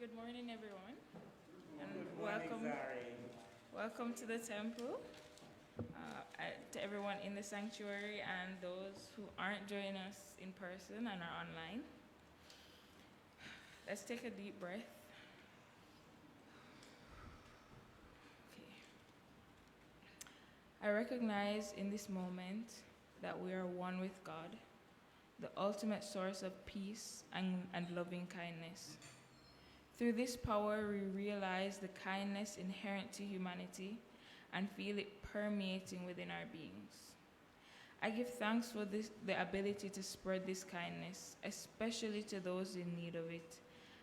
Good morning, everyone, and Good morning, Tzari. welcome to the temple. To everyone in the sanctuary and those who aren't joining us in person and are online. Let's take a deep breath. Okay. I recognize in this moment that we are one with God, the ultimate source of peace and loving kindness. Through this power, we realize the kindness inherent to humanity and feel it permeating within our beings. I give thanks for the ability to spread this kindness, especially to those in need of it,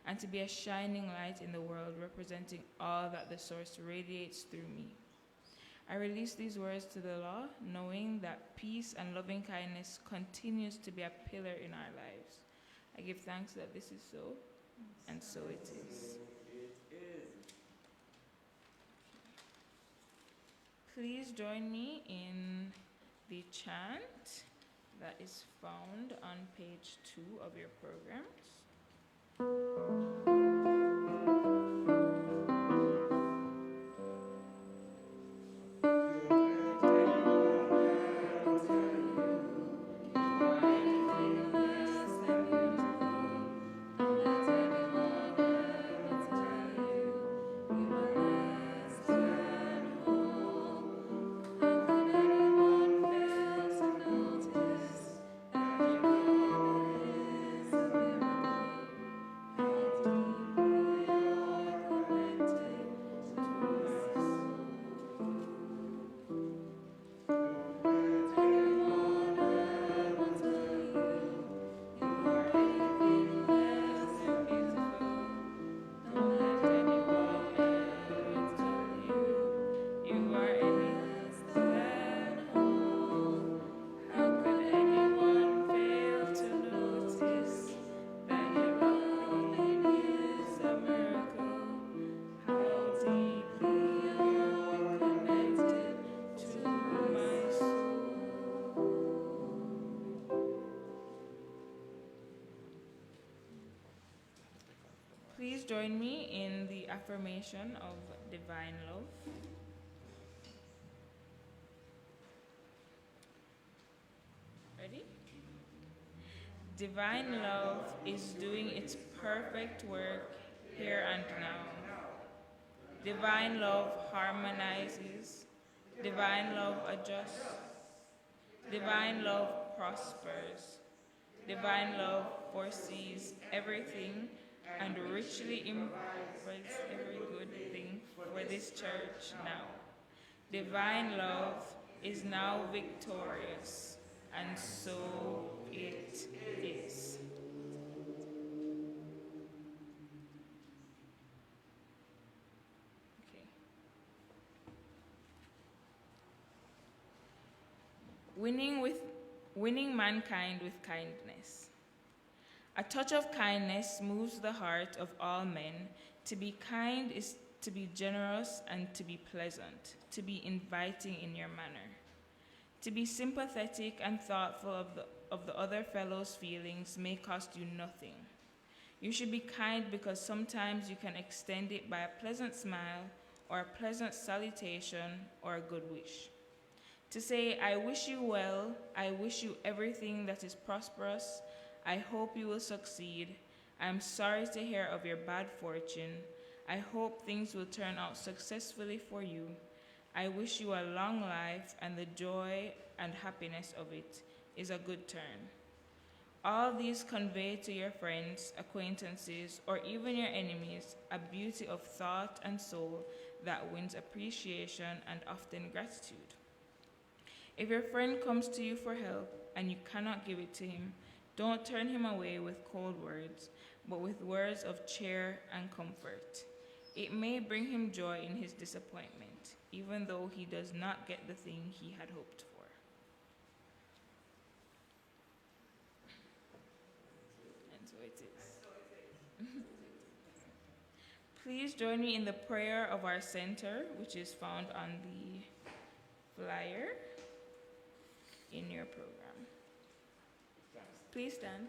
and to be a shining light in the world representing all that the source radiates through me. I release these words to the law, knowing that peace and loving kindness continues to be a pillar in our lives. I give thanks that this is so, and so it is. It is. Please join me in the chant that is found on page 2 of your programs. Please join me in the affirmation of divine love. Ready? Divine love is doing its perfect work here and now. Divine love harmonizes. Divine love adjusts. Divine love prospers. Divine love foresees everything and richly invites every good thing for this church now. Divine love is now victorious, and so it is. Okay. Winning mankind with kindness. A touch of kindness moves the heart of all men. To be kind is to be generous and to be pleasant, to be inviting in your manner. To be sympathetic and thoughtful of the other fellow's feelings may cost you nothing. You should be kind because sometimes you can extend it by a pleasant smile or a pleasant salutation or a good wish. To say, I wish you well, I wish you everything that is prosperous, I hope you will succeed, I am sorry to hear of your bad fortune, I hope things will turn out successfully for you, I wish you a long life and the joy and happiness of it is a good turn. All these convey to your friends, acquaintances, or even your enemies a beauty of thought and soul that wins appreciation and often gratitude. If your friend comes to you for help and you cannot give it to him, don't turn him away with cold words, but with words of cheer and comfort. It may bring him joy in his disappointment, even though he does not get the thing he had hoped for. And so it is. Please join me in the prayer of our center, which is found on the flyer in your program. Please stand.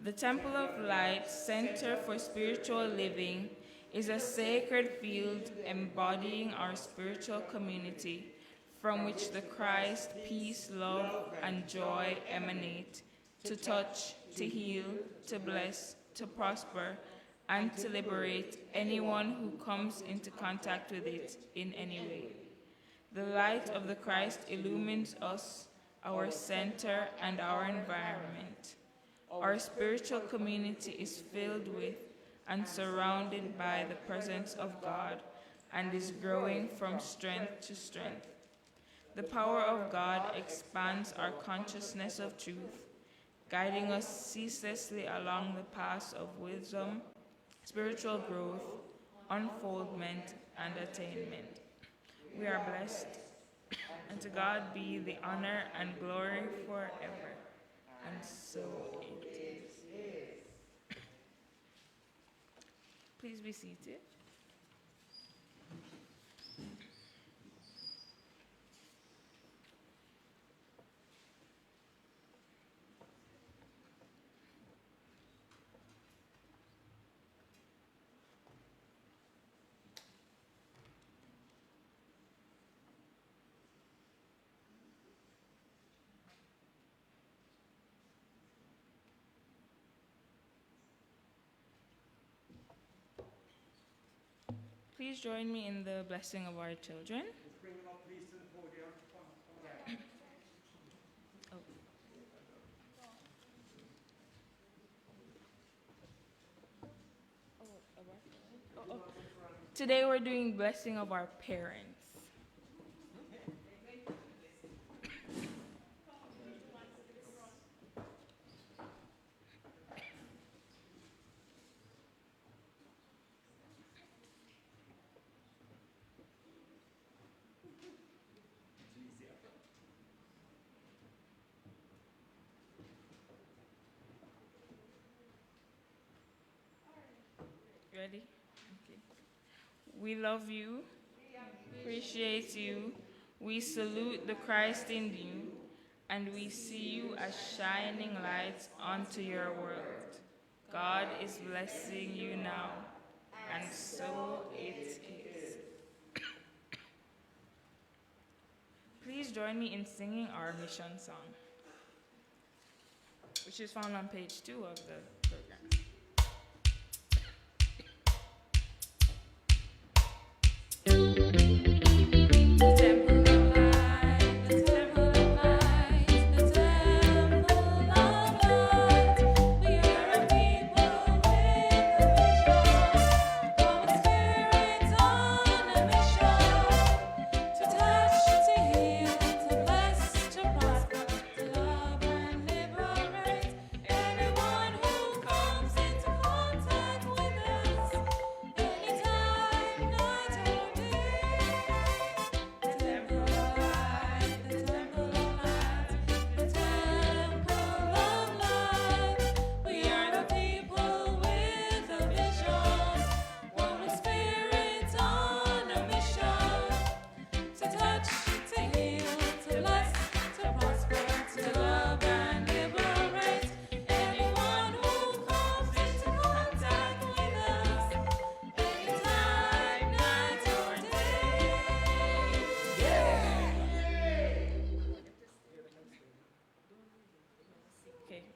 The Temple of Light Center for Spiritual Living is a sacred field embodying our spiritual community from which the Christ, peace, love, and joy emanate to touch, to heal, to bless, to prosper, and to liberate anyone who comes into contact with it in any way. The light of the Christ illumines us, our center, and our environment. Our spiritual community is filled with and surrounded by the presence of God and is growing from strength to strength. The power of God expands our consciousness of truth, guiding us ceaselessly along the paths of wisdom, spiritual growth, unfoldment, and attainment. We are blessed, and to God be the honor and glory forever. And so it is. Please be seated. Please join me in the blessing of our children. Let's bring them up, please, to the podium. Come. Today we're doing blessing of our parents. Ready? Okay. We love you, appreciate you, we salute the Christ in you, and we see you as shining lights onto your world. God is blessing you now, and so it is. Please join me in singing our mission song, which is found on page 2 of the program.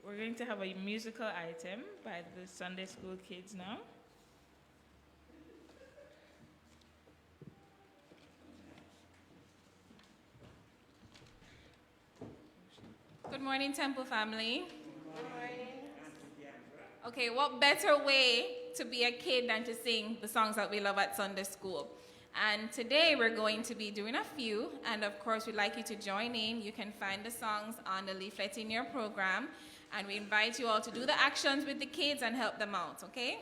We're going to have a musical item by the Sunday school kids now. Good morning, Temple family. Good morning. Okay, what better way to be a kid than to sing the songs that we love at Sunday school? And today we're going to be doing a few, and of course we'd like you to join in. You can find the songs on the leaflet in your program, and we invite you all to do the actions with the kids and help them out, okay?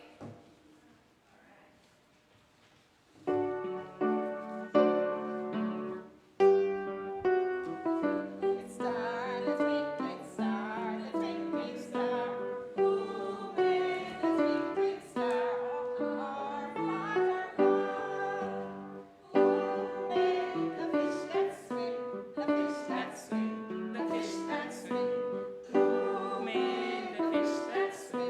The fish that swim. Who made the fish that swim?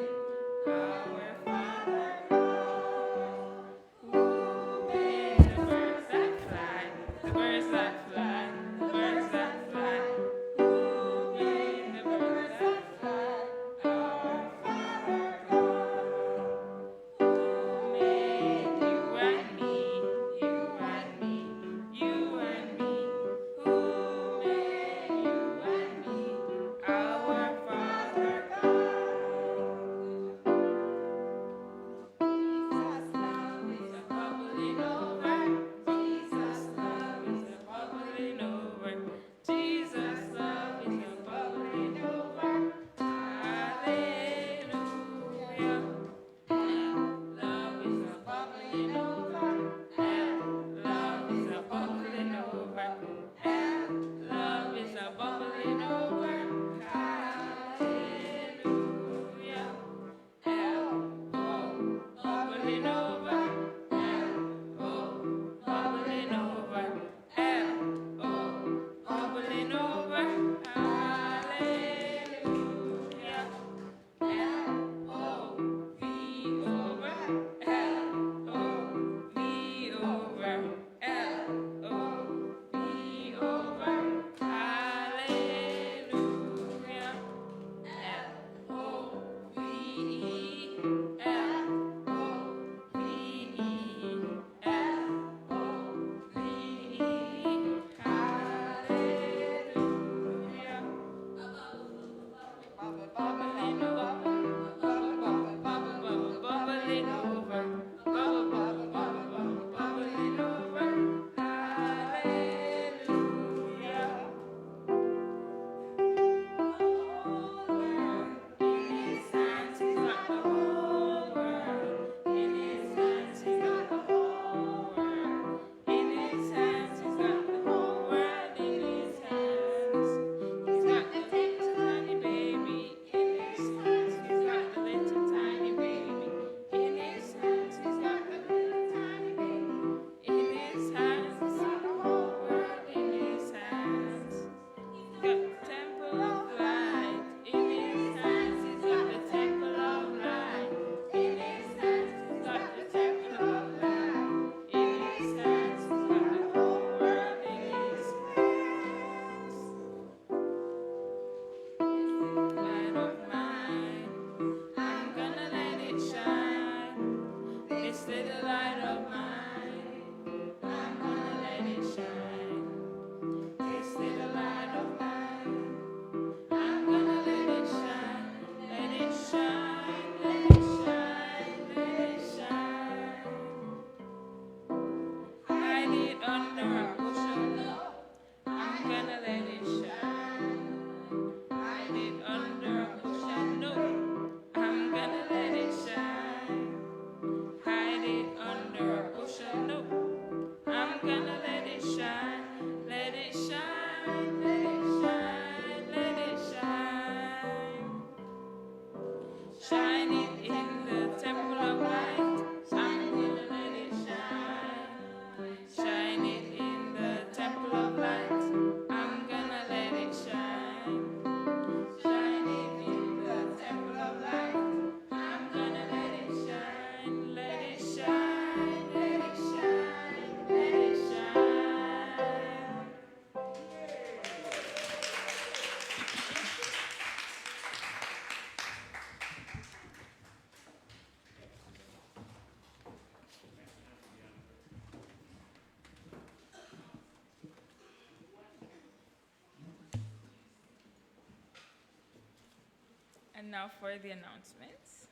And now for the announcements.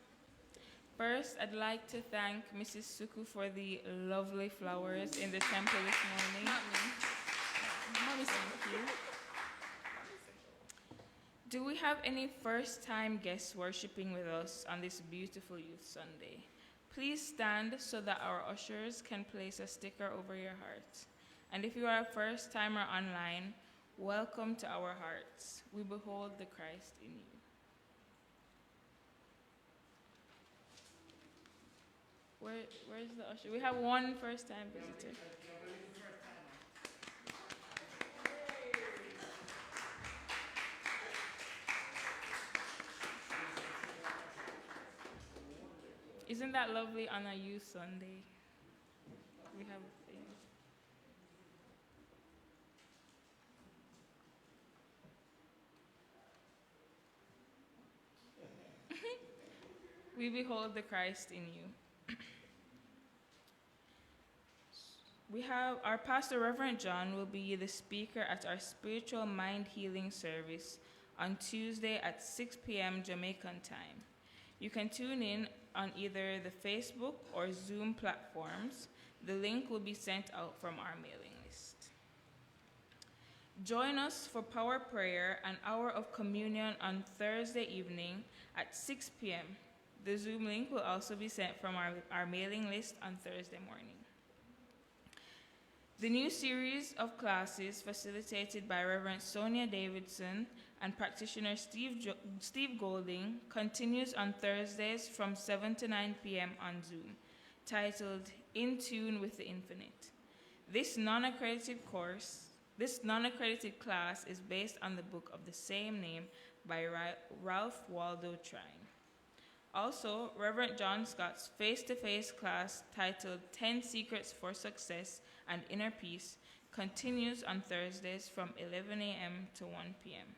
First, I'd like to thank Mrs. Sukhu for the lovely flowers in the temple this morning. Not me. Mommy said. Thank you. Do we have any first-time guests worshiping with us on this beautiful Youth Sunday? Please stand so that our ushers can place a sticker over your heart. And if you are a first-timer online, welcome to our hearts. We behold the Christ in you. Where's the usher? We have one first-time visitor. Isn't that lovely on a Youth Sunday? We have a thing. We behold the Christ in you. We have our pastor, Reverend John, will be the speaker at our spiritual mind healing service on Tuesday at 6 p.m. Jamaican time. You can tune in on either the Facebook or Zoom platforms. The link will be sent out from our mailing list. Join us for power prayer and hour of communion on Thursday evening at 6 p.m. The Zoom link will also be sent from our mailing list on Thursday morning. The new series of classes facilitated by Reverend Sonia Davidson and practitioner Steve Golding continues on Thursdays from 7 to 9 p.m. on Zoom, titled In Tune with the Infinite. This non-accredited class is based on the book of the same name by Ralph Waldo Trine. Also, Reverend John Scott's face-to-face class titled 10 Secrets for Success and Inner Peace continues on Thursdays from 11 a.m. to 1 p.m.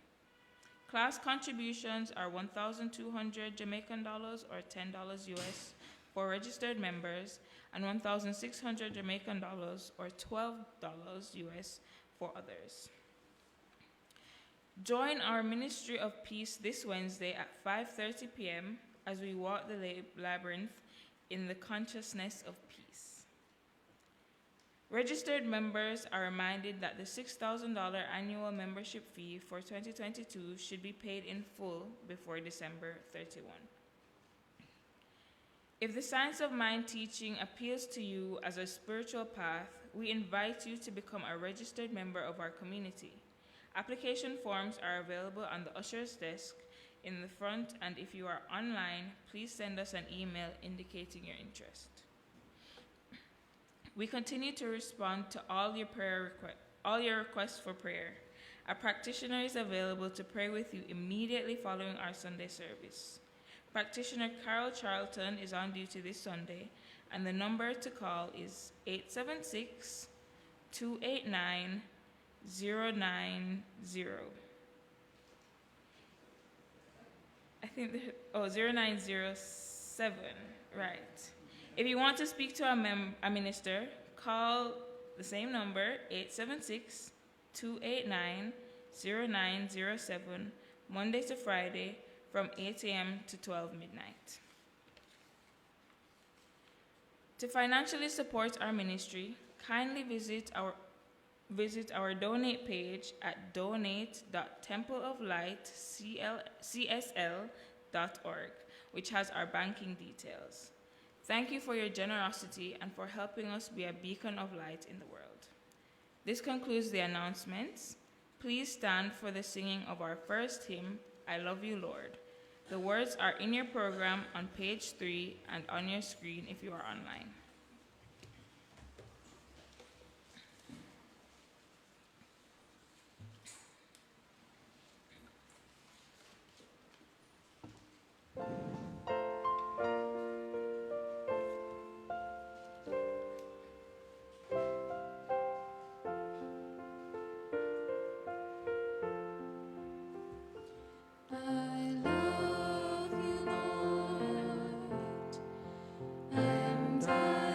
Class contributions are $1,200 Jamaican dollars or $10 US for registered members and $1,600 Jamaican dollars or $12 US for others. Join our Ministry of Peace this Wednesday at 5:30 p.m. as we walk the labyrinth in the consciousness of peace. Registered members are reminded that the $6,000 annual membership fee for 2022 should be paid in full before December 31. If the Science of Mind teaching appeals to you as a spiritual path, we invite you to become a registered member of our community. Application forms are available on the usher's desk in the front, and if you are online, please send us an email indicating your interest. We continue to respond to all your requests for prayer. A practitioner is available to pray with you immediately following our Sunday service. Practitioner Carol Charlton is on duty this Sunday, and the number to call is 876-289-090. I think 0907, right. If you want to speak to a minister, call the same number, 876-289-0907, Monday to Friday from 8 a.m. to 12 midnight. To financially support our ministry, kindly visit our donate page at donate.templeoflightcsl.org, which has our banking details. Thank you for your generosity and for helping us be a beacon of light in the world. This concludes the announcements. Please stand for the singing of our first hymn, I Love You, Lord. The words are in your program on page 3 and on your screen if you are online. I love you, Lord, and I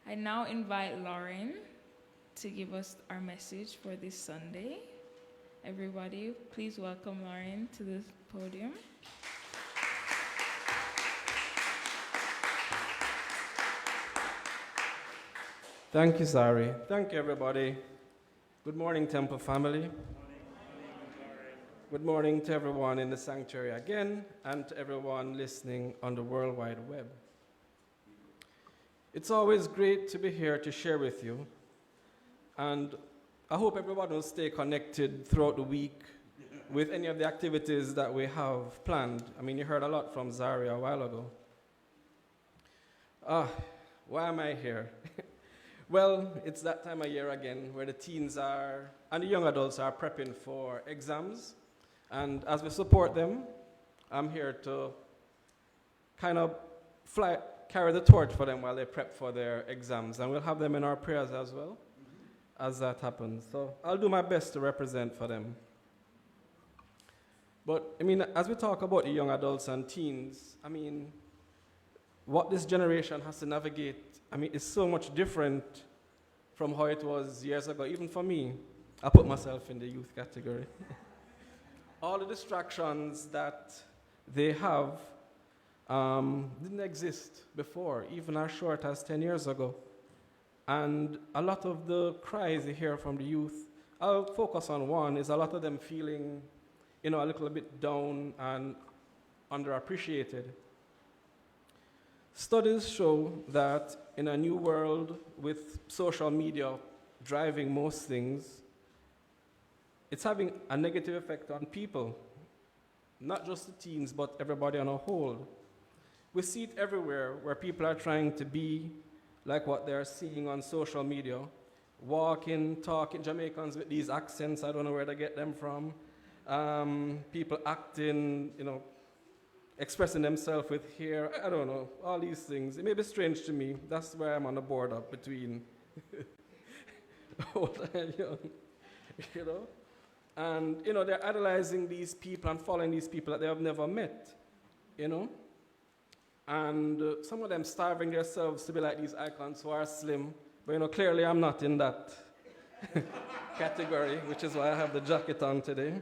I now invite Lauren to give us our message for this Sunday. Everybody, please welcome Lauren to the podium. Thank you, Tzari. Thank you, everybody. Good morning, Temple family. Good morning to everyone in the sanctuary again, and to everyone listening on the World Wide Web. It's always great to be here to share with you, and I hope everyone will stay connected throughout the week with any of the activities that we have planned. I mean, you heard a lot from Tzari a while ago. Why am I here? Well, it's that time of year again where the teens are, and the young adults are prepping for exams. And as we support them, I'm here to kind of carry the torch for them while they prep for their exams. And we'll have them in our prayers as well as that happens. So I'll do my best to represent for them. But, I mean, as we talk about the young adults and teens, I mean, what this generation has to navigate, I mean, it's so much different from how it was years ago. Even for me, I put myself in the youth category. All the distractions that they have didn't exist before, even as short as 10 years ago. And a lot of the cries you hear from the youth, I'll focus on one, is a lot of them feeling, a little bit down and underappreciated. Studies show that in a new world with social media driving most things, it's having a negative effect on people, not just the teens, but everybody on a whole. We see it everywhere where people are trying to be like what they're seeing on social media, walking, talking, Jamaicans with these accents, I don't know where they get them from, people acting, expressing themselves with hair, I don't know, all these things. It may be strange to me. That's where I'm on the border between old and young, And, they're idolizing these people and following these people that they have never met, And some of them starving themselves to be like these icons who are slim. But, clearly I'm not in that category, which is why I have the jacket on today.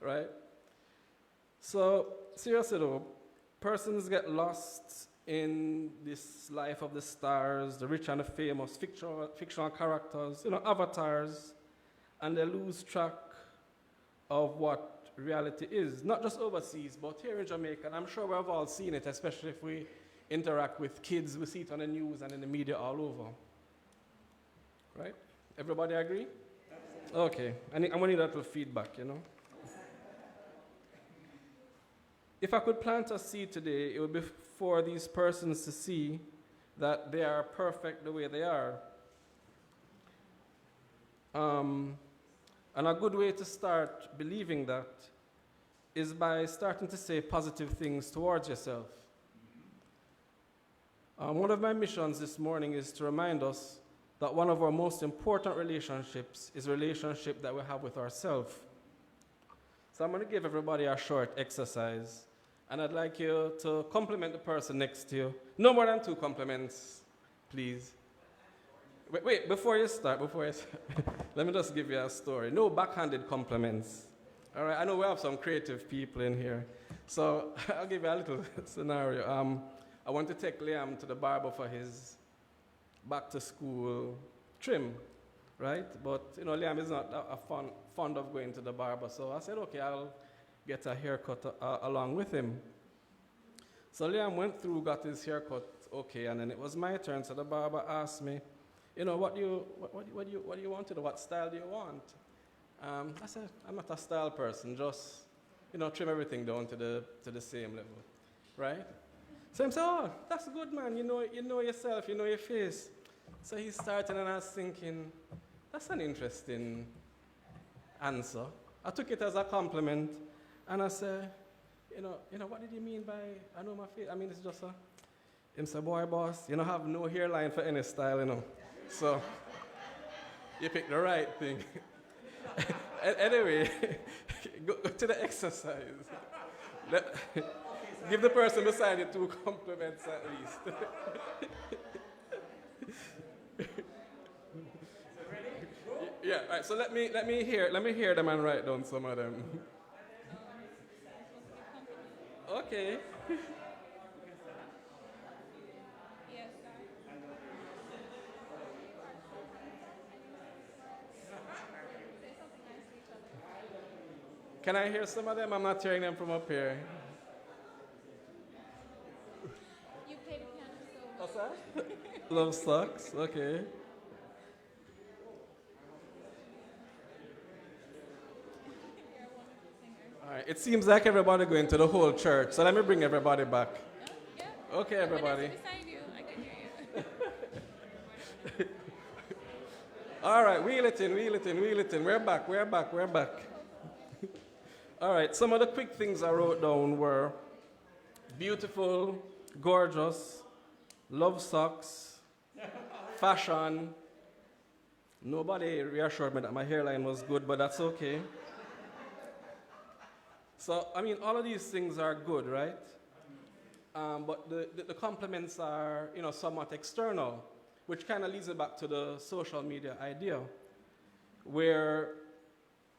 Right? So, seriously though, persons get lost in this life of the stars, the rich and the famous, fictional characters, avatars, and they lose track of what reality is, not just overseas, but here in Jamaica. And I'm sure we've all seen it, especially if we interact with kids. We see it on the news and in the media all over. Right? Everybody agree? Okay. I'm going to need a little feedback, If I could plant a seed today, it would be for these persons to see that they are perfect the way they are. And a good way to start believing that is by starting to say positive things towards yourself. One of my missions this morning is to remind us that one of our most important relationships is a relationship that we have with ourselves. So I'm going to give everybody a short exercise, and I'd like you to compliment the person next to you. No more than 2 compliments, please. Wait, before you start, let me just give you a story. No backhanded compliments. All right, I know we have some creative people in here. So I'll give you a little scenario. I want to take Liam to the barber for his back-to-school trim, right? But, Liam is not fond of going to the barber. So I said, okay, I'll get a haircut along with him. So Liam went through, got his haircut okay, and then it was my turn. So the barber asked me, what do you want to do? What style do you want? I said, I'm not a style person, just, trim everything down to the same level, right? So he said, oh, that's good, man. You know yourself, you know your face. So he started, and I was thinking, that's an interesting answer. I took it as a compliment, and I said, what did you mean by, I know my face? I mean, it's just him say, boy, boss, have no hairline for any style, So, you picked the right thing. Anyway, go to the exercise. Give the person beside you 2 compliments at least. All right. So let me hear them and write down some of them. Okay. Yes, Can I hear some of them? I'm not hearing them from up here. you play the piano so well. What's that? Love sucks. Okay. All right. It seems like everybody going to the whole church, so let me bring everybody back. Yeah. Okay, everybody. Beside you, I can hear you. All right, wheel it in. We're back. All right, some of the quick things I wrote down were beautiful, gorgeous, love socks, fashion. Nobody reassured me that my hairline was good, but that's okay. So, I mean, all of these things are good, right? But the compliments are, somewhat external, which kind of leads it back to the social media idea, where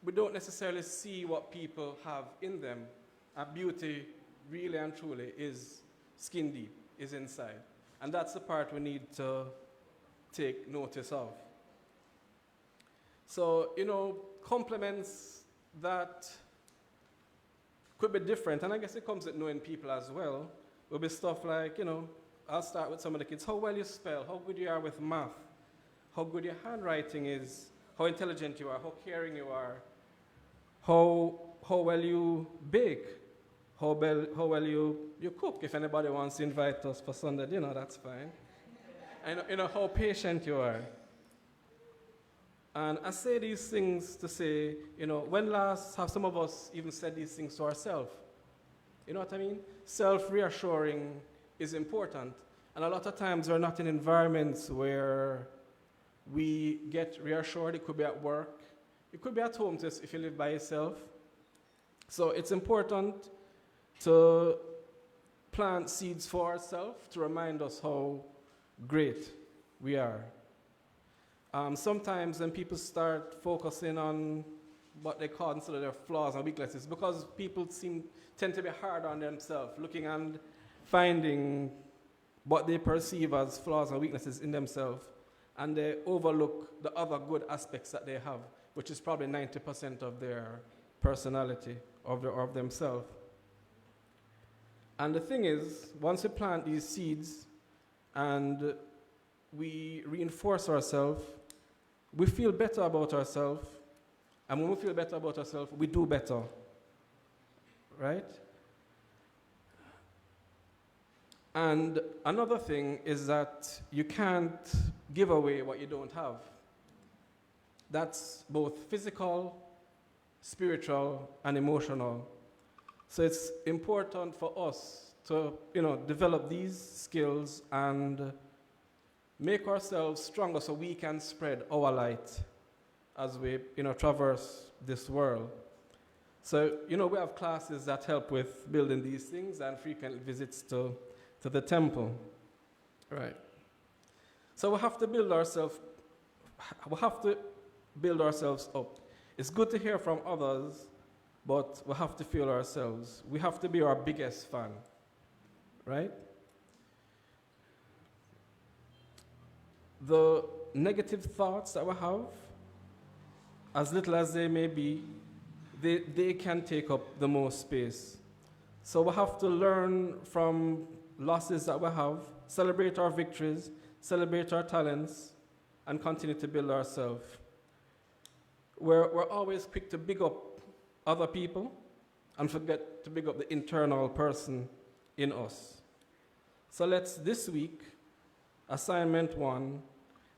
we don't necessarily see what people have in them. And beauty, really and truly, is skin deep, is inside. And that's the part we need to take notice of. So, compliments that could be different, and I guess it comes with knowing people as well, will be stuff like, I'll start with some of the kids, how well you spell, how good you are with math, how good your handwriting is, how intelligent you are, how caring you are, how well you bake, how well you cook. If anybody wants to invite us for Sunday dinner, that's fine. And how patient you are. And I say these things to say, when last have some of us even said these things to ourselves? You know what I mean? Self-reassuring is important. And a lot of times we're not in environments where we get reassured. It could be at work. It could be at home just if you live by yourself. So it's important to plant seeds for ourselves to remind us how great we are. Sometimes when people start focusing on what they consider their flaws and weaknesses, because people tend to be hard on themselves, looking and finding what they perceive as flaws and weaknesses in themselves, and they overlook the other good aspects that they have, which is probably 90% of their personality, of themselves. And the thing is, once we plant these seeds and we reinforce ourselves, we feel better about ourselves, and when we feel better about ourselves, we do better, right? And another thing is that you can't give away what you don't have. That's both physical, spiritual, and emotional. So it's important for us to, develop these skills and make ourselves stronger so we can spread our light as we, traverse this world. So, we have classes that help with building these things and frequent visits to the temple. Right. So we have to build ourselves up. It's good to hear from others, but we have to feel ourselves. We have to be our biggest fan. Right? The negative thoughts that we have, as little as they may be, they can take up the most space. So we have to learn from losses that we have, celebrate our victories, celebrate our talents, and continue to build ourselves. We're always quick to big up other people and forget to big up the internal person in us. So let's, this week, assignment 1,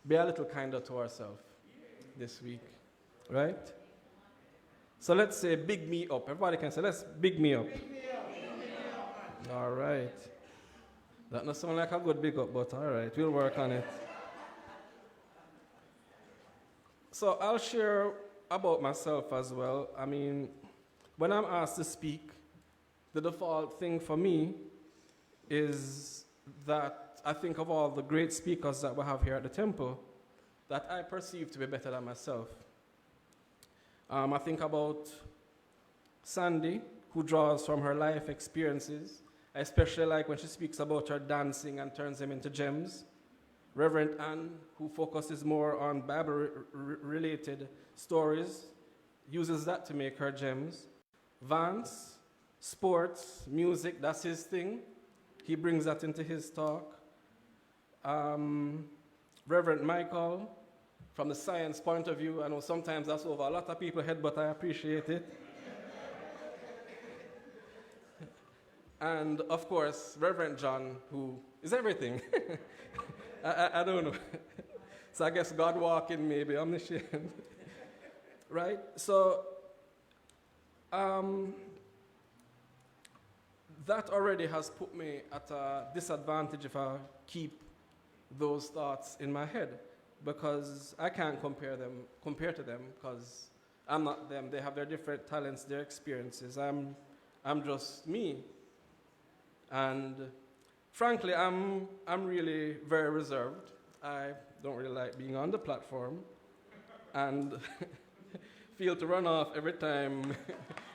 be a little kinder to ourselves this week, right? So let's say, big me up. Everybody can say, let's big me up. Big me up. All right. That doesn't sound like a good big up, but all right, we'll work on it. So I'll share about myself as well. I mean, when I'm asked to speak, the default thing for me is that I think of all the great speakers that we have here at the temple that I perceive to be better than myself. I think about Sandy, who draws from her life experiences. I especially like when she speaks about her dancing and turns them into gems. Reverend Anne, who focuses more on Bible-related stories, uses that to make her gems. Vance, sports, music, that's his thing. He brings that into his talk. Reverend Michael, from the science point of view, I know sometimes that's over a lot of people's head, but I appreciate it. And of course, Reverend John, who is everything. I don't know. So I guess God walking, maybe omniscient. Right? So that already has put me at a disadvantage if I keep those thoughts in my head, because I can't compare to them, because I'm not them. They have their different talents, their experiences. I'm just me. And frankly, I'm really very reserved. I don't really like being on the platform and feel to run off every time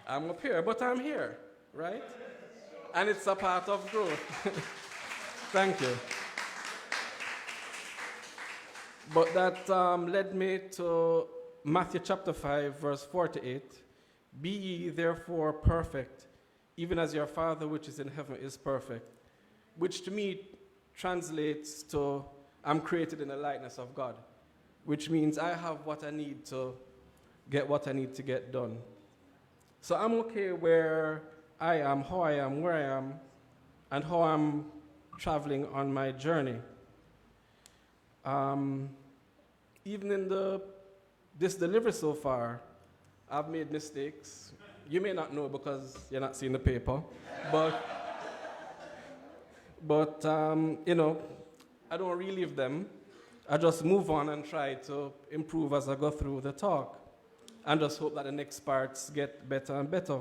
I'm up here, but I'm here, right? And it's a part of growth. Thank you. But that led me to Matthew chapter 5, verse 48. Be ye therefore perfect, even as your Father which is in heaven is perfect. Which to me translates to, I'm created in the likeness of God. Which means I have what I need to get what I need to get done. So I'm okay where I am, how I am, where I am, and how I'm traveling on my journey. Even in this delivery so far, I've made mistakes. You may not know because you're not seeing the paper, but you know, I don't relive them. I just move on and try to improve as I go through the talk, and just hope that the next parts get better and better.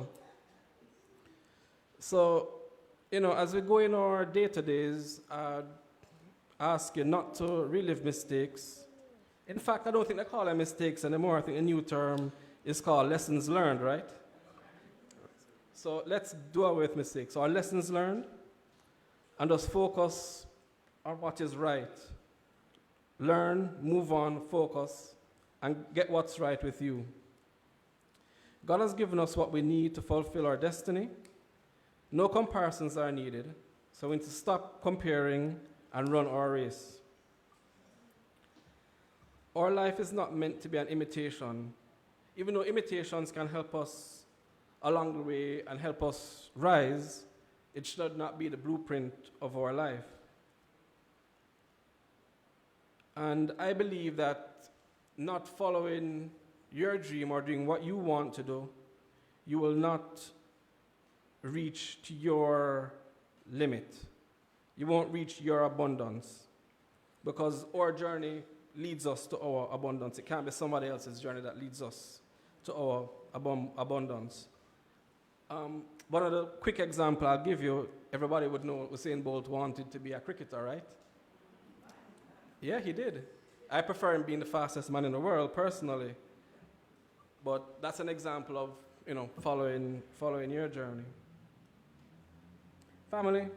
So, you know, as we go in our day-to-days, I ask you not to relive mistakes. In fact, I don't think they call them mistakes anymore. I think a new term is called lessons learned, right? So let's do away with mistakes. So our lessons learned, and just focus on what is right. Learn, move on, focus, and get what's right with you. God has given us what we need to fulfill our destiny. No comparisons are needed, so we need to stop comparing and run our race. Our life is not meant to be an imitation. Even though imitations can help us along the way and help us rise, it should not be the blueprint of our life. And I believe that not following your dream or doing what you want to do, you will not reach to your limit. You won't reach your abundance, because our journey leads us to our abundance. It can't be somebody else's journey that leads us to our abundance. One of the quick example I'll give you, everybody would know Usain Bolt wanted to be a cricketer, right? Yeah, he did. I prefer him being the fastest man in the world, personally. But that's an example of, you know, following your journey. Family,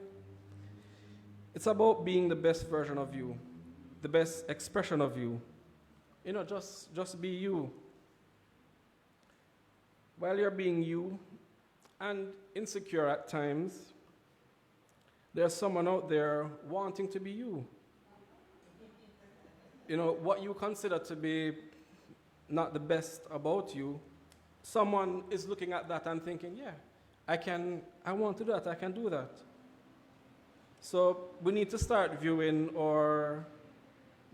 it's about being the best version of you, the best expression of you. You know, just be you. While you're being you, and insecure at times, there's someone out there wanting to be you. You know, what you consider to be not the best about you, someone is looking at that and thinking, yeah, I want to do that, I can do that. So we need to start viewing our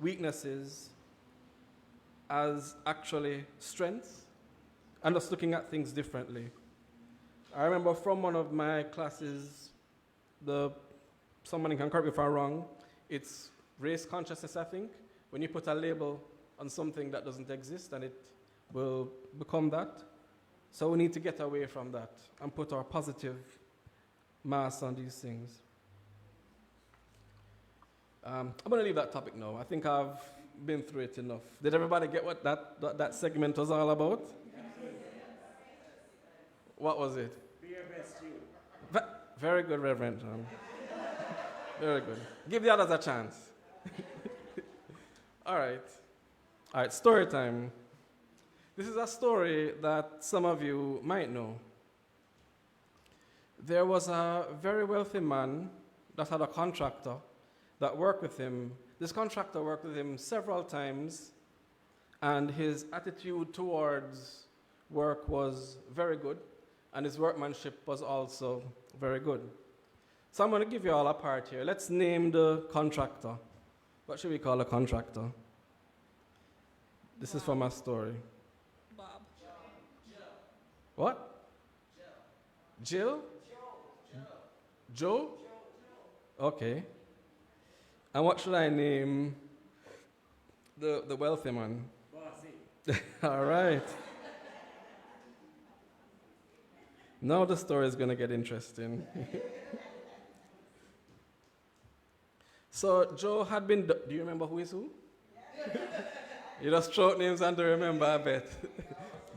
weaknesses as actually strengths and just looking at things differently. I remember from one of my classes, someone can correct me if I'm wrong, it's race consciousness, I think. When you put a label on something that doesn't exist, and it will become that. So we need to get away from that and put our positive mass on these things. I'm going to leave that topic now. I think I've been through it enough. Did everybody get what that segment was all about? What was it? Be your best you. Very good, Reverend John. Very good. Give the others a chance. All right, story time. This is a story that some of you might know. There was a very wealthy man that had a contractor that worked with him. This contractor worked with him several times, and his attitude towards work was very good, and his workmanship was also very good. So I'm going to give you all a part here. Let's name the contractor. What should we call a contractor? This Bob. is from my story. Bob. What? Jill? Joe? Okay. And what should I name the wealthy man? Bossy. All right. Now the story is going to get interesting. So Joe had been, do you remember who is who? You just throw out names and to remember, I bet.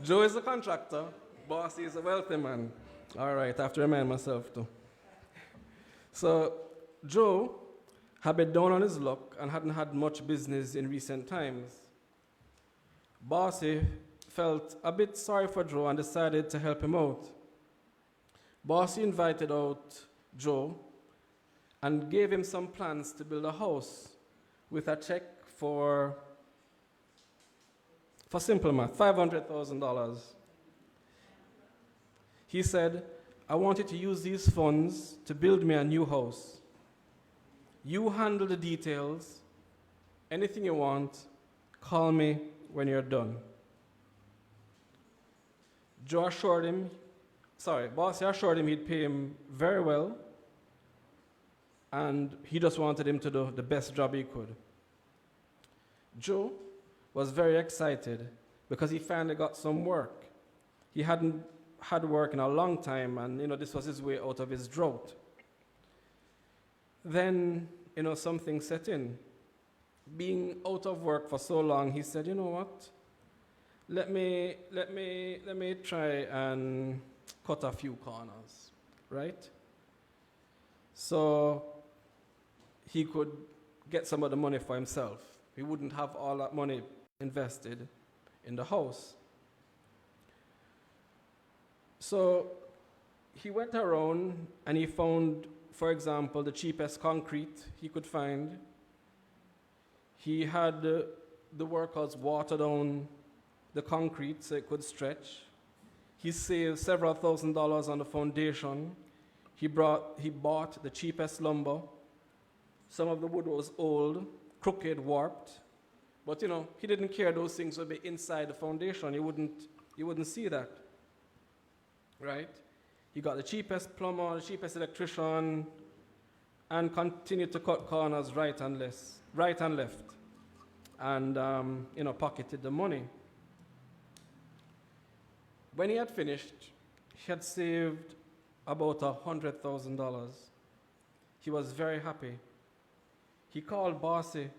Joe is a contractor, Bossy is a wealthy man. All right, I have to remind myself too. So Joe had been down on his luck and hadn't had much business in recent times. Bossy felt a bit sorry for Joe and decided to help him out. Bossy invited out Joe and gave him some plans to build a house with a check for simple math, $500,000. He said, I want you to use these funds to build me a new house. You handle the details, anything you want, call me when you're done. Bossy assured him he'd pay him very well, and he just wanted him to do the best job he could. Joe was very excited because he finally got some work. He hadn't had work in a long time, and this was his way out of his drought. Then, something set in. Being out of work for so long, he said, you know what? Let me try and cut a few corners, right? So he could get some of the money for himself. He wouldn't have all that money invested in the house. So he went around and he found, for example, the cheapest concrete he could find. He had the workers water down the concrete so it could stretch. He saved several $1,000s on the foundation. He bought the cheapest lumber. Some of the wood was old, crooked, warped. But he didn't care those things would be inside the foundation. You wouldn't see that. Right? He got the cheapest plumber, the cheapest electrician, and continued to cut corners right and left, and pocketed the money. When he had finished, he had saved about $100,000. He was very happy. He called Bossy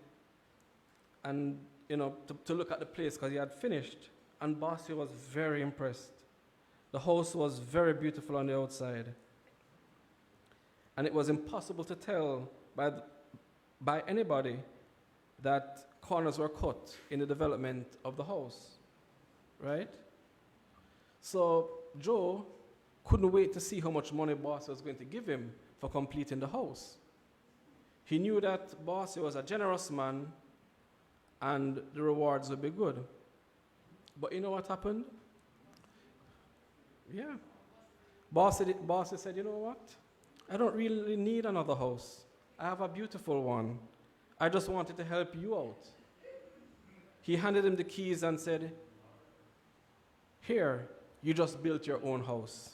and to look at the place because he had finished, and Bossy was very impressed. The house was very beautiful on the outside, and it was impossible to tell by anybody that corners were cut in the development of the house, right? So Joe couldn't wait to see how much money Bossy was going to give him for completing the house. He knew that Bossy was a generous man and the rewards would be good. But you know what happened? Yeah. Bossy said, you know what? I don't really need another house. I have a beautiful one. I just wanted to help you out. He handed him the keys and said, here, you just built your own house.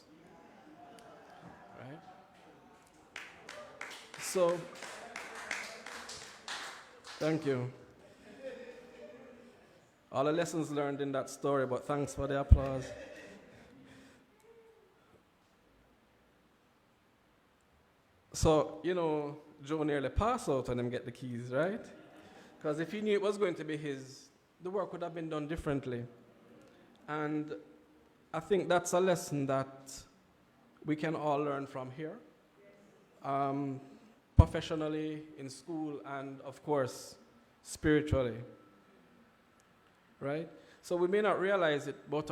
Right? So, thank you. All the lessons learned in that story, but thanks for the applause. So, Joe nearly passed out when him get the keys, right? Because if he knew it was going to be his, the work would have been done differently. And I think that's a lesson that we can all learn from here, professionally, in school, and of course, spiritually, right? So we may not realize it, but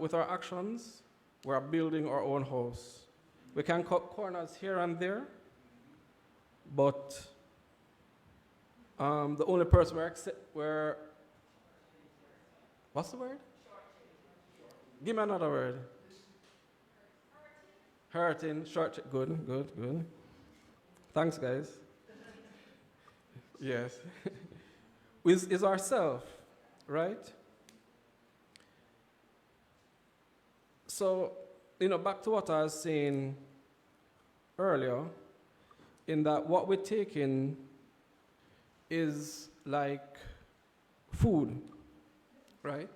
with our actions, we're building our own house. We can cut corners here and there, but the only person we're what's the word? Give me another word. Hurting, good. Thanks, guys. Yes. is ourself, right? So, back to what I was saying earlier, in that what we're taking is like food, right?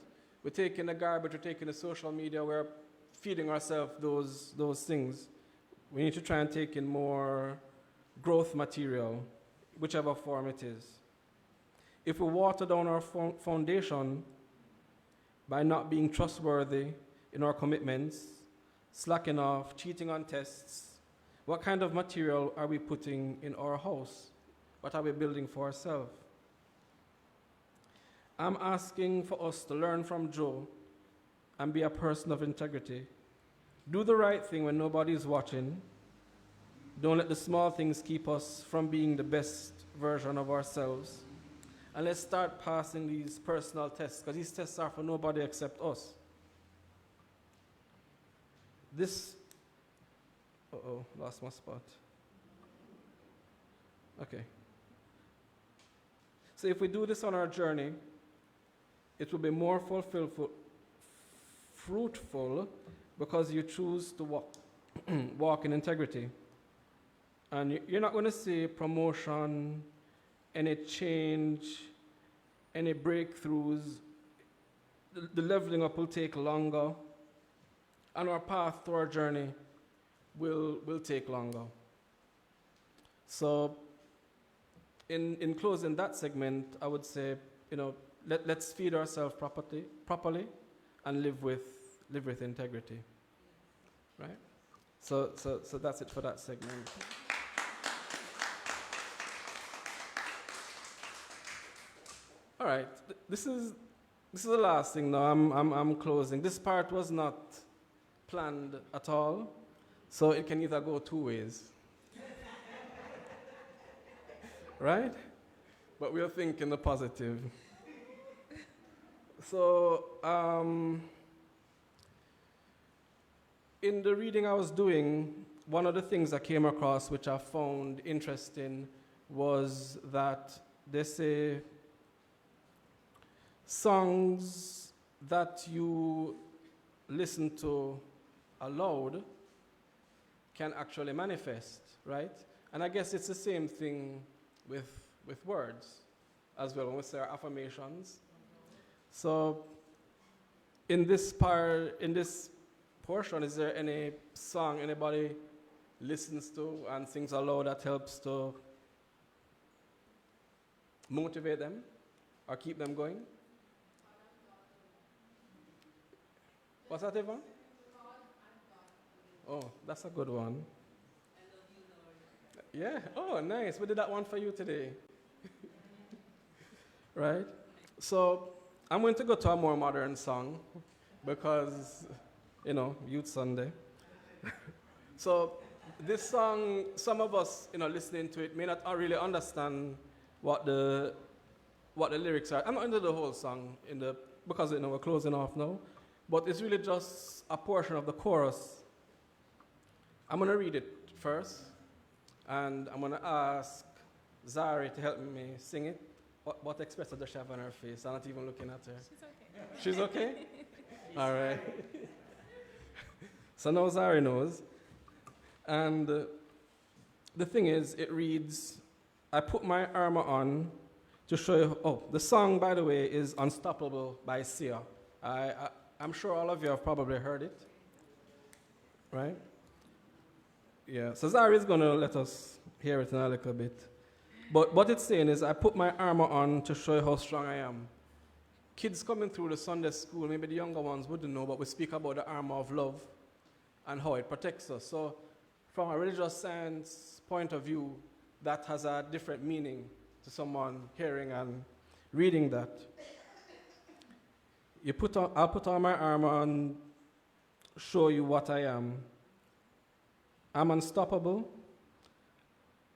We're taking the garbage, we're taking the social media, we're feeding ourselves those things. We need to try and take in more growth material, whichever form it is. If we water down our foundation by not being trustworthy in our commitments, slacking off, cheating on tests, what kind of material are we putting in our house? What are we building for ourselves? I'm asking for us to learn from Joe and be a person of integrity. Do the right thing when nobody's watching. Don't let the small things keep us from being the best version of ourselves. And let's start passing these personal tests, because these tests are for nobody except us. Lost my spot. Okay. So if we do this on our journey, it will be more fruitful because you choose to walk in integrity. And you're not going to see promotion, any change, any breakthroughs. The leveling up will take longer, and our path to our journey will take longer. So in closing that segment, I would say, let's feed ourselves properly and live with integrity. Right? So that's it for that segment. All right, this is the last thing now. I'm closing. This part was not planned at all, so it can either go two ways. Right? But we're thinking the positive. So, in the reading I was doing, one of the things I came across which I found interesting was that they say songs that you listen to aloud can actually manifest, right? And I guess it's the same thing with words as well, when we say our affirmations. So in this portion, is there any song anybody listens to and sings aloud that helps to motivate them or keep them going? What's that, Evan? Oh, that's a good one. Yeah, oh, nice. We did that one for you today. Right? So I'm going to go to a more modern song because, Youth Sunday. So this song, some of us, listening to it may not really understand what the lyrics are. I'm not into the whole song because we're closing off now, but it's really just a portion of the chorus. I'm going to read it first, and I'm going to ask Tzari to help me sing it. What expression does she have on her face? I'm not even looking at her. She's okay. She's okay? All right. So now Tzari knows. And the thing is, it reads, I put my armor on to show you. The song, by the way, is Unstoppable by Sia. I'm sure all of you have probably heard it. Right? Yeah. So Tzari is going to let us hear it in a little bit. But what it's saying is, I put my armor on to show you how strong I am. kids coming through the Sunday school, maybe the younger ones wouldn't know, but we speak about the armor of love and how it protects us. So from a religious science point of view, that has a different meaning to someone hearing and reading that. I'll put on my armor and show you what I am. I'm unstoppable.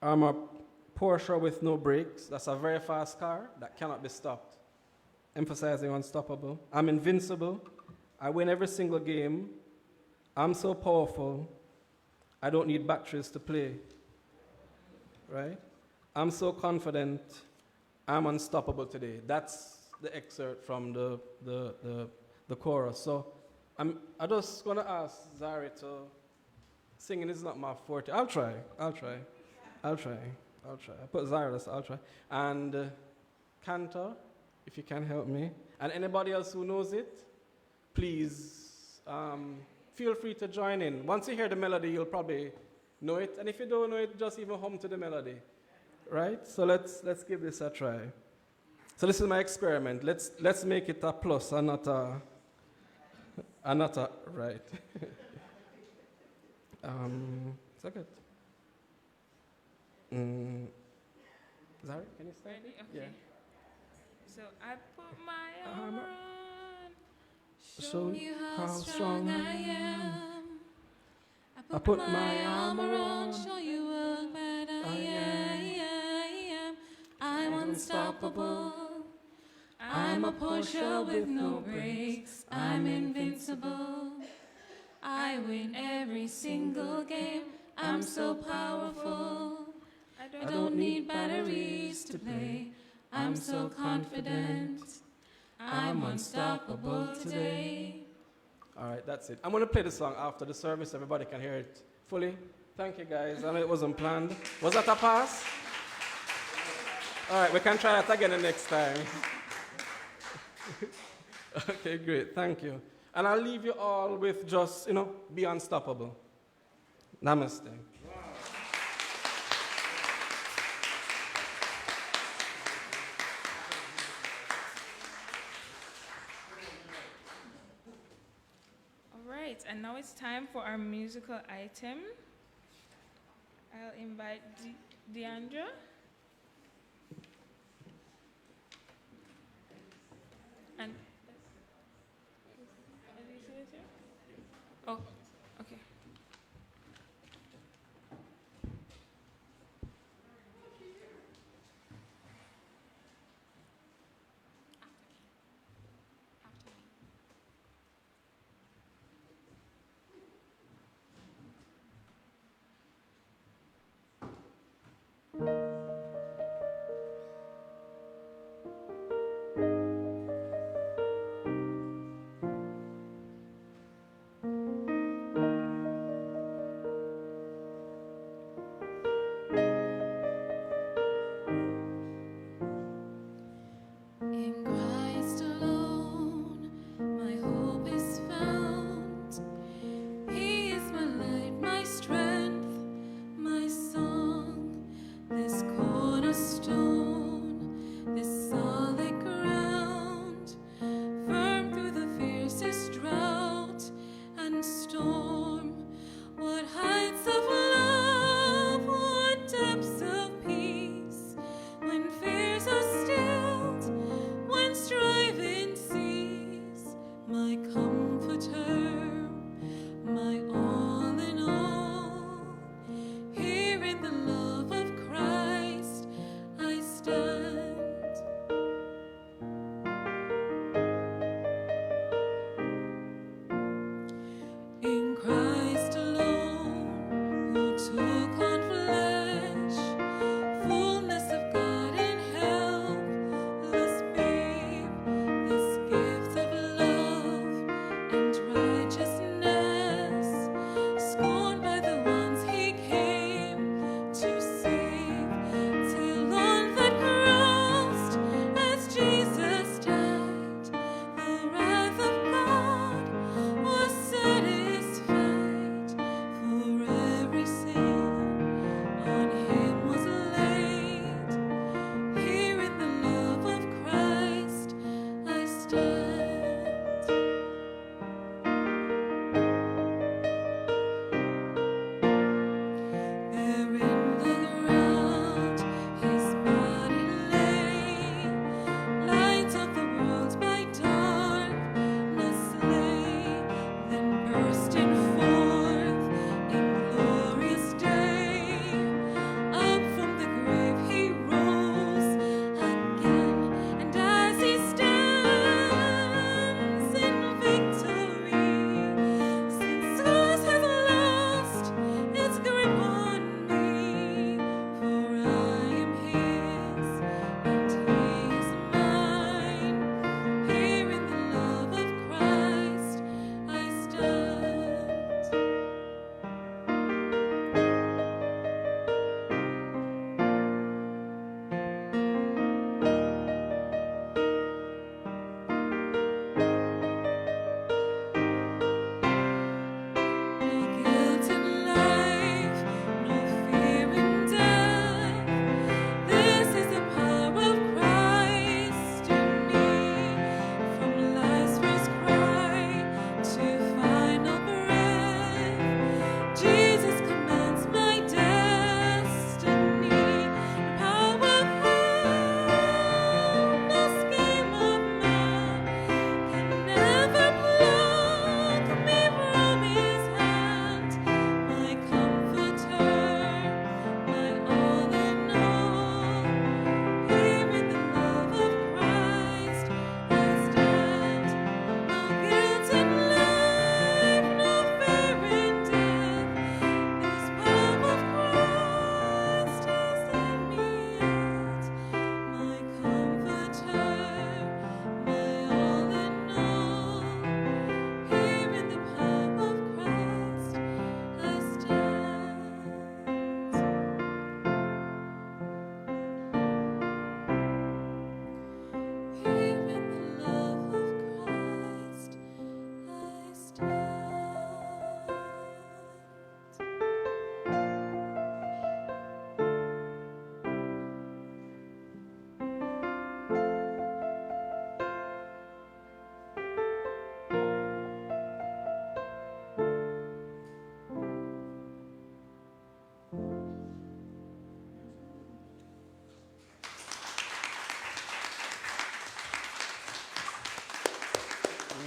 I'm a Porsche with no brakes. That's a very fast car that cannot be stopped. Emphasizing unstoppable. I'm invincible. I win every single game. I'm so powerful. I don't need batteries to play. Right? I'm so confident. I'm unstoppable today. That's the excerpt from the chorus. So I just going to ask Tzari to, singing is not my forte. I'll try. I put Tzari, I'll try. And Cantor, if you can help me. And anybody else who knows it, please feel free to join in. Once you hear the melody, you'll probably know it. And if you don't know it, just even hum to the melody. Right? So let's give this a try. So this is my experiment. Let's make it a plus and not a right. Is that good? Tzari, can you start? Ready? Okay. Yeah. So I put my armor on, Show you how strong I am. I put my armor on, show you what bad I am. I'm unstoppable. I'm a Porsche with no brakes. I'm invincible. I win every single game. I'm so powerful. I don't need batteries to play. I'm so confident. I'm unstoppable today. All right, that's it. I'm going to play the song after the service. Everybody can hear it fully. Thank you, guys. I know it wasn't planned. Was that a pass? All right, we can try it again the next time. Okay, great. Thank you. And I'll leave you all with just, be unstoppable. Namaste. All right, and now it's time for our musical item. I'll invite Diandra. And oh, okay. In Christ alone, my hope is found. He is my light, my strength, my song. This cornerstone, this solid ground, firm through the fiercest drought and storm. What heights of love, what depths of peace, when fears are stilled, when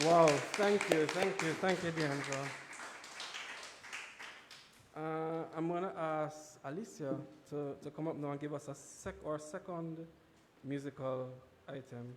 Wow, thank you, Diandra. I'm going to ask Alecia to come up now and give us our second musical item.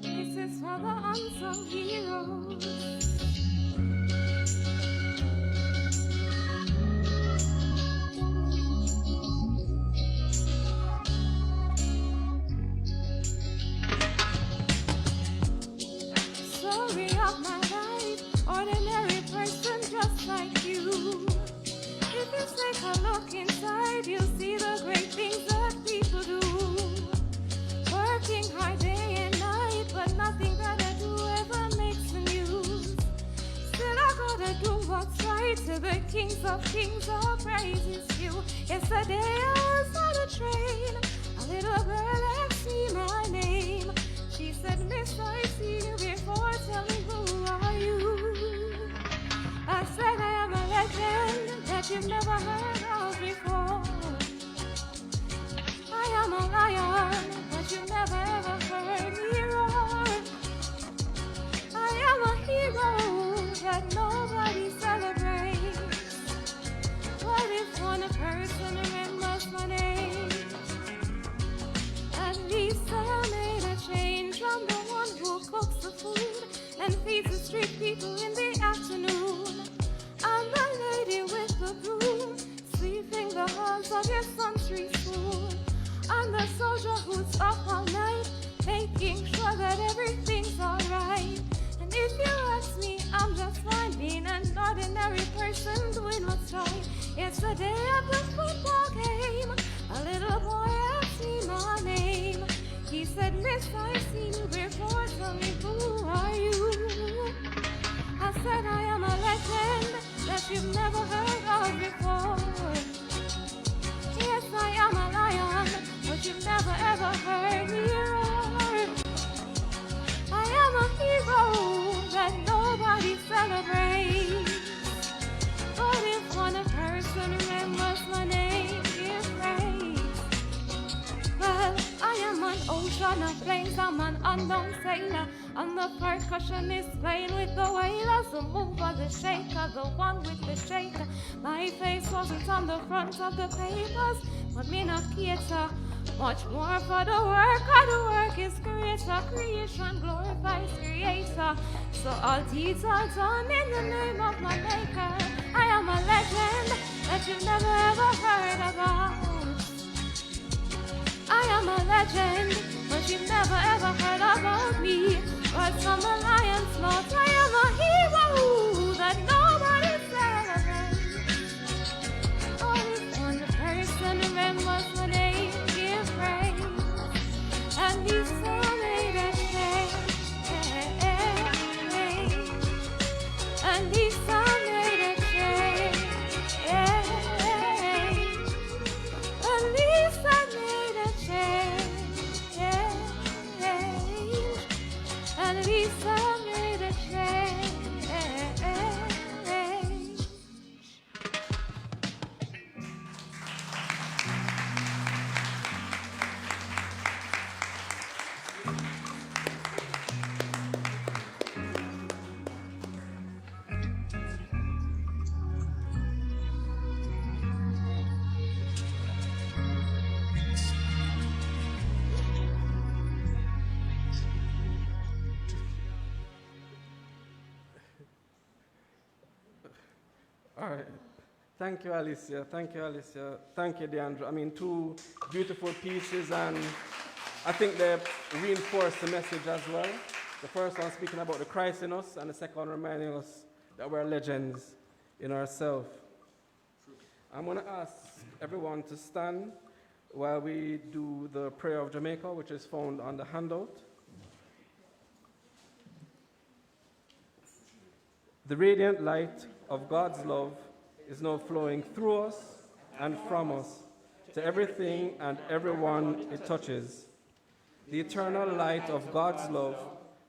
This is for the unsung heroes. Story of my life, ordinary person just like you. If you take a look inside, you'll see the great things that people do. Working hard day and night, but nothing that I do ever makes the news. Still I gotta do what's right, to the kings of kings, all praise is due. Yesterday I was on a train, a little girl asked me my name. She said, Miss, I see you before, tell me who are you? I said I am a legend that you've never heard of before. I am a lion, but you never ever heard me roar. I am a hero that nobody celebrates. What if one person remembers my name? At least I made a change from the one who cooks the food and feeds the street people in the afternoon. I'm the lady with the broom, sweeping the halls of your country school. I'm the soldier who's up all night, making sure that everything's alright. And if you ask me, I'm just fine being an ordinary person doing what's right. Yesterday at the football game, a little boy asked me my name. He said, Miss, I've seen you before, tell me who are you? I said I am a legend that you've never heard of before. Yes, I am a lion, but you've never ever heard me roar. I am a hero that nobody celebrates. But if one person remembers my name, give praise. Well, I am an ocean of flames, I'm an unknown sailor. And the percussionist playing with the wailers, the mover, the shaker, the one with the shaker. My face wasn't on the front of the papers, but me not cater. Much more for the work, the work is greater. Creation glorifies creator. So all deeds are done in the name of my maker. I am a legend that you've never ever heard about. I am a legend, but you've never ever heard about me. But from a lion's mouth, I am a hero that nobody celebrates. Oh, if one person remembers my name, give praise. And these are made a change. And these are made a change. At least I made a change. At least I made a change. All right. Thank you, Alecia. Thank you, Alecia. Thank you, Diandra. I mean, two beautiful pieces, and I think they reinforce the message as well. The first one speaking about the Christ in us, and the second one reminding us that we're legends in ourselves. I'm going to ask everyone to stand while we do the prayer of Jamaica, which is found on the handout. The radiant light of God's love is now flowing through us and from us, to everything and everyone it touches. The eternal light of God's love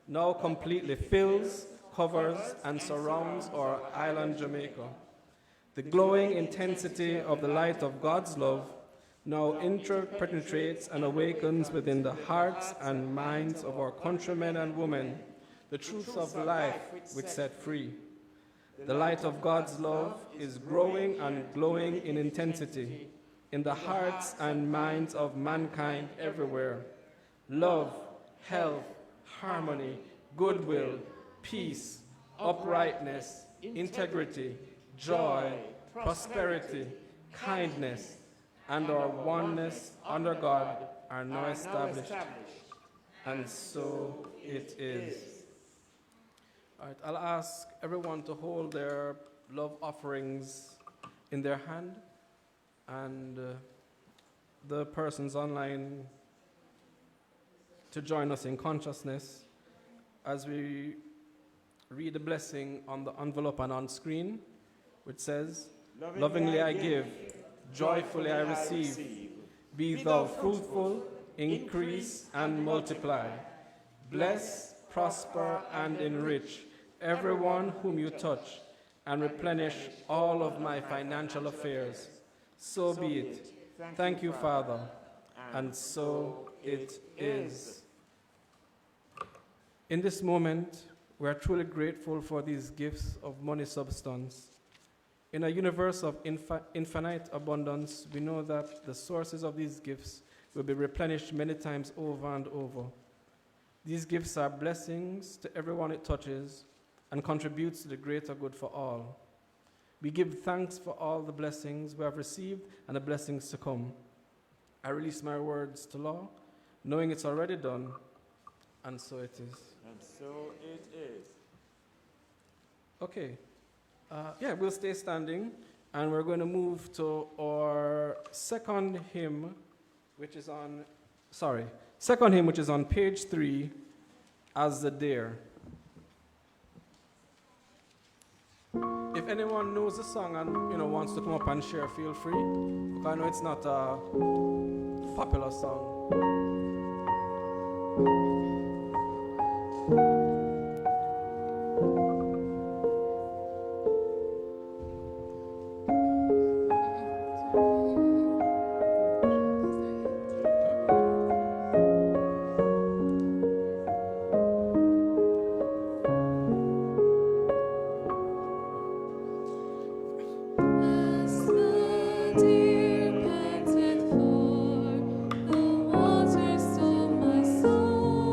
now completely fills, covers, and surrounds our island Jamaica. The glowing intensity of the light of God's love now interpenetrates and awakens within the hearts and minds of our countrymen and women the truths of life which set free. The light of God's love is growing and glowing in intensity in the hearts and minds of mankind everywhere. Love, health, harmony, goodwill, peace, uprightness, integrity, joy, prosperity, kindness, and our oneness under God are now established. And so it is. All right, I'll ask everyone to hold their love offerings in their hand, and the persons online to join us in consciousness as we read the blessing on the envelope and on screen, which says, "Lovingly I give, joyfully I receive. Be thou fruitful, increase and multiply. Bless, prosper and enrich everyone whom you touch, and replenish all of my financial affairs. So be it. Thank you, Father." And so it is. In this moment, we are truly grateful for these gifts of money substance. In a universe of infinite abundance, we know that the sources of these gifts will be replenished many times over and over. These gifts are blessings to everyone it touches and contributes to the greater good for all. We give thanks for all the blessings we have received and the blessings to come. I release my words to law, knowing it's already done, and so it is. And so it is. Okay. We'll stay standing, and we're going to move to our second hymn, which is on page 3, As the Deer. If anyone knows the song and wants to come up and share, feel free. Because I know it's not a popular song. As the deer panteth for the waters, so my soul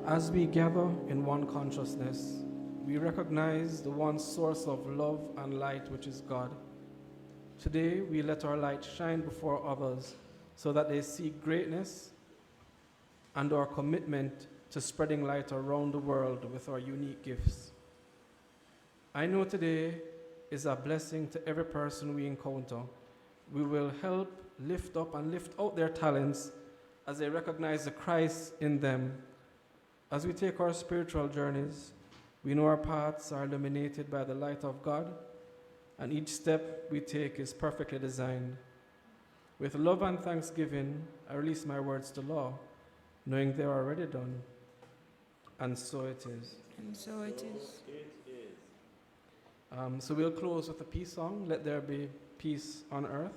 As we gather in one consciousness, we recognize the one source of love and light, which is God. Today, we let our light shine before others so that they see greatness and our commitment to spreading light around the world with our unique gifts. I know today is a blessing to every person we encounter. We will help lift up and lift out their talents as they recognize the Christ in them. As we take our spiritual journeys, we know our paths are illuminated by the light of God, and each step we take is perfectly designed. With love and thanksgiving, I release my words to law, knowing they are already done. And so it is. And so it is. So we'll close with a peace song, Let There Be Peace on Earth.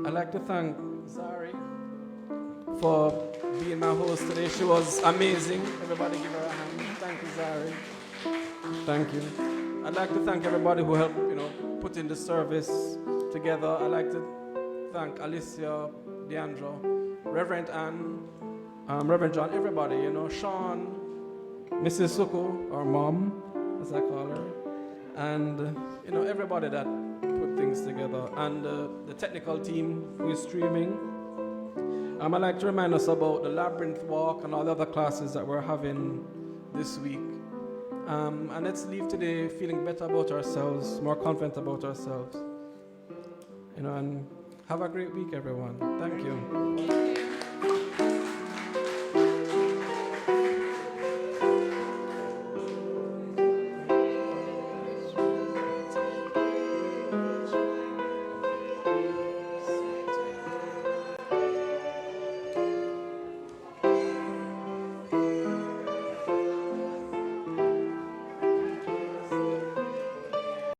I'd like to thank Tzari for being my host today. She was amazing. Everybody give her a hand. Thank you, Tzari. Thank you. I'd like to thank everybody who helped, putting the service together. I'd like to thank Alecia, Diandra, Reverend Ann, Reverend John, everybody, Sean, Mrs. Sukhu, our mom, as I call her, and, everybody that put things together, and the technical team who is streaming. I'd like to remind us about the Labyrinth Walk and all the other classes that we're having this week. And let's leave today feeling better about ourselves, more confident about ourselves. And have a great week, everyone. Thank you.